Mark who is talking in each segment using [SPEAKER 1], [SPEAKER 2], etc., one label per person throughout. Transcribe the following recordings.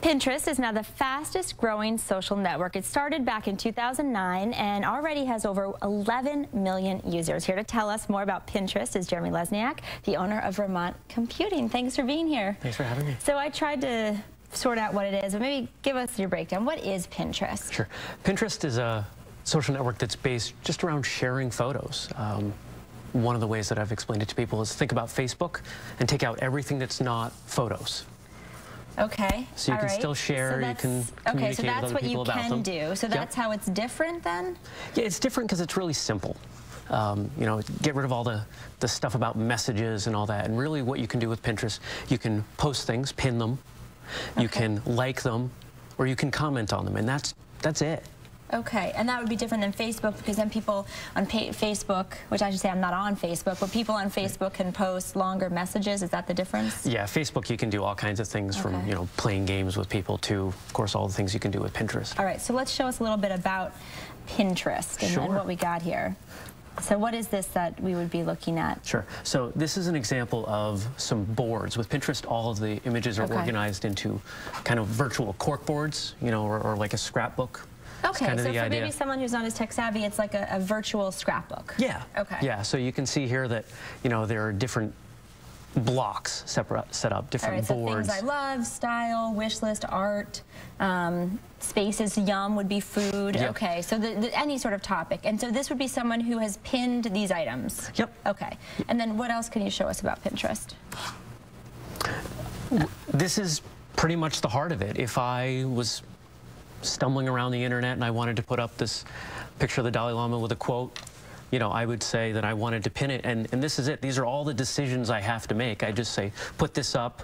[SPEAKER 1] Pinterest is now the fastest growing social network. It started back in 2009 and already has over 11 million users. Here to tell us more about Pinterest is Jeremy Lesniak, the owner of Vermont Computing. Thanks for being here.
[SPEAKER 2] Thanks for having me.
[SPEAKER 1] So I tried to sort out what it is, but maybe give us your breakdown. What is Pinterest?
[SPEAKER 2] Sure. Pinterest is a social network that's based just around sharing photos. One of the ways that I've explained it to people is think about Facebook and take out everything that's not photos.
[SPEAKER 1] Okay.
[SPEAKER 2] So you can still share, you can communicate with other people about them.
[SPEAKER 1] Okay, so that's what you can do. So that's how it's different then?
[SPEAKER 2] Yeah, it's different because it's really simple. You know, get rid of all the stuff about messages and all that. And really what you can do with Pinterest, you can post things, pin them, you can like them, or you can comment on them, and that's it.
[SPEAKER 1] Okay, and that would be different than Facebook, because then people on Facebook, which I should say I'm not on Facebook, but people on Facebook can post longer messages. Is that the difference?
[SPEAKER 2] Yeah, Facebook you can do all kinds of things from, you know, playing games with people to, of course, all the things you can do with Pinterest.
[SPEAKER 1] All right, so let's show us a little bit about Pinterest and then what we got here. So what is this that we would be looking at?
[SPEAKER 2] Sure. So this is an example of some boards. With Pinterest, all of the images are organized into kind of virtual cork boards, you know, or like a scrapbook.
[SPEAKER 1] Okay, so for maybe someone who's not as tech savvy, it's like a virtual scrapbook.
[SPEAKER 2] Yeah.
[SPEAKER 1] Okay.
[SPEAKER 2] Yeah, so you can see here that, you know, there are different blocks set up, different boards.
[SPEAKER 1] So things I love, style, wish list, art, spaces, yum would be food. Yep. Okay, so any sort of topic. And so this would be someone who has pinned these items.
[SPEAKER 2] Yep.
[SPEAKER 1] Okay. And then what else can you show us about Pinterest?
[SPEAKER 2] This is pretty much the heart of it. If I was stumbling around the internet and I wanted to put up this picture of the Dalai Lama with a quote, you know, I would say that I wanted to pin it, and this is it. These are all the decisions I have to make. I just say, put this up.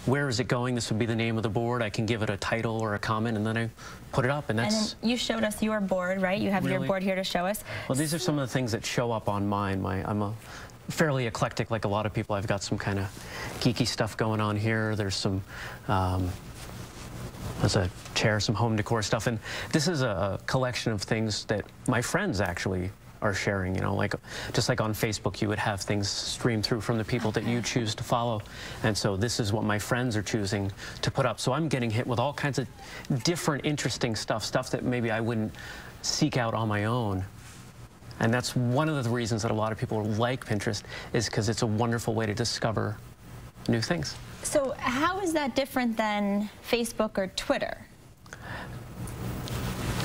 [SPEAKER 2] Where is it going? This would be the name of the board. I can give it a title or a comment, and then I put it up, and that's...
[SPEAKER 1] And then you showed us your board, right? You have your board here to show us.
[SPEAKER 2] Well, these are some of the things that show up on mine. I'm a fairly eclectic, like a lot of people. I've got some kind of geeky stuff going on here. There's some... there's a chair, some home decor stuff, and this is a collection of things that my friends actually are sharing, you know, like just like on Facebook you would have things stream through from the people that you choose to follow, and so this is what my friends are choosing to put up. So I'm getting hit with all kinds of different interesting stuff that maybe I wouldn't seek out on my own. And that's one of the reasons that a lot of people like Pinterest, is because it's a wonderful way to discover new things.
[SPEAKER 1] So how is that different than Facebook or Twitter?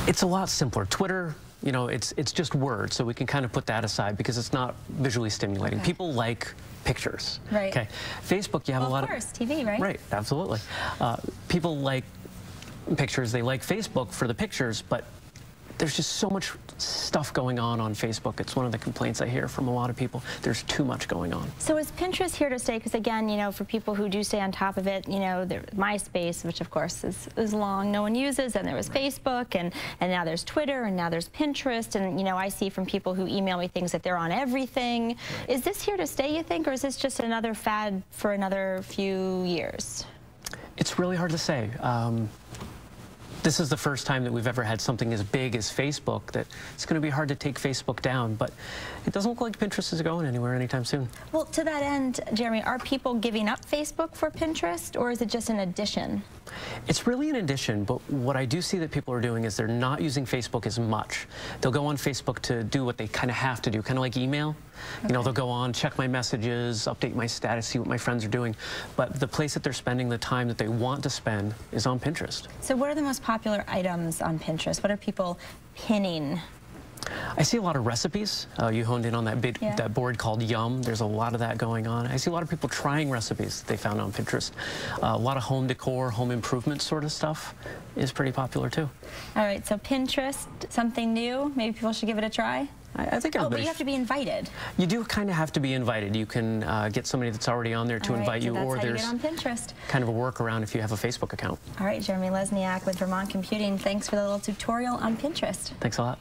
[SPEAKER 2] It's a lot simpler. Twitter, you know, it's just words, so we can kind of put that aside because it's not visually stimulating. People like pictures.
[SPEAKER 1] Right.
[SPEAKER 2] Okay. Facebook, you have a lot of...
[SPEAKER 1] Of course, TV, right?
[SPEAKER 2] Right, absolutely. People like pictures. They like Facebook for the pictures, but there's just so much stuff going on Facebook. It's one of the complaints I hear from a lot of people. There's too much going on.
[SPEAKER 1] So is Pinterest here to stay? Because again, you know, for people who do stay on top of it, you know, MySpace, which of course is long, no one uses, and there was Facebook, and now there's Twitter, and now there's Pinterest, and you know, I see from people who email me things that they're on everything. Right. Is this here to stay, you think, or is this just another fad for another few years?
[SPEAKER 2] It's really hard to say. This is the first time that we've ever had something as big as Facebook that it's going to be hard to take Facebook down, but it doesn't look like Pinterest is going anywhere anytime soon. Well,
[SPEAKER 1] to that end, Jeremy, are people giving up Facebook for Pinterest, or is it just an addition?
[SPEAKER 2] It's really an addition, but what I do see that people are doing is they're not using Facebook as much. They'll go on Facebook to do what they kind of have to do, kind of like email. You know, they'll go on, check my messages, update my status, see what my friends are doing. But the place that they're spending the time that they want to spend is on Pinterest. So
[SPEAKER 1] what are the most popular items on Pinterest? What are people pinning?
[SPEAKER 2] I see a lot of recipes. You honed in on that board called Yum. There's a lot of that going on. I see a lot of people trying recipes that they found on Pinterest. A lot of home decor, home improvement sort of stuff is pretty popular too. All
[SPEAKER 1] right, so Pinterest, something new. Maybe people should give it a try.
[SPEAKER 2] I think
[SPEAKER 1] but you have to be invited.
[SPEAKER 2] You do kind of have to be invited. You can get somebody that's already on there to invite you, or there's
[SPEAKER 1] on Pinterest.
[SPEAKER 2] Kind of a workaround if you have a Facebook account.
[SPEAKER 1] All right, Jeremy Lesniak with Vermont Computing. Thanks for the little tutorial on Pinterest.
[SPEAKER 2] Thanks a lot.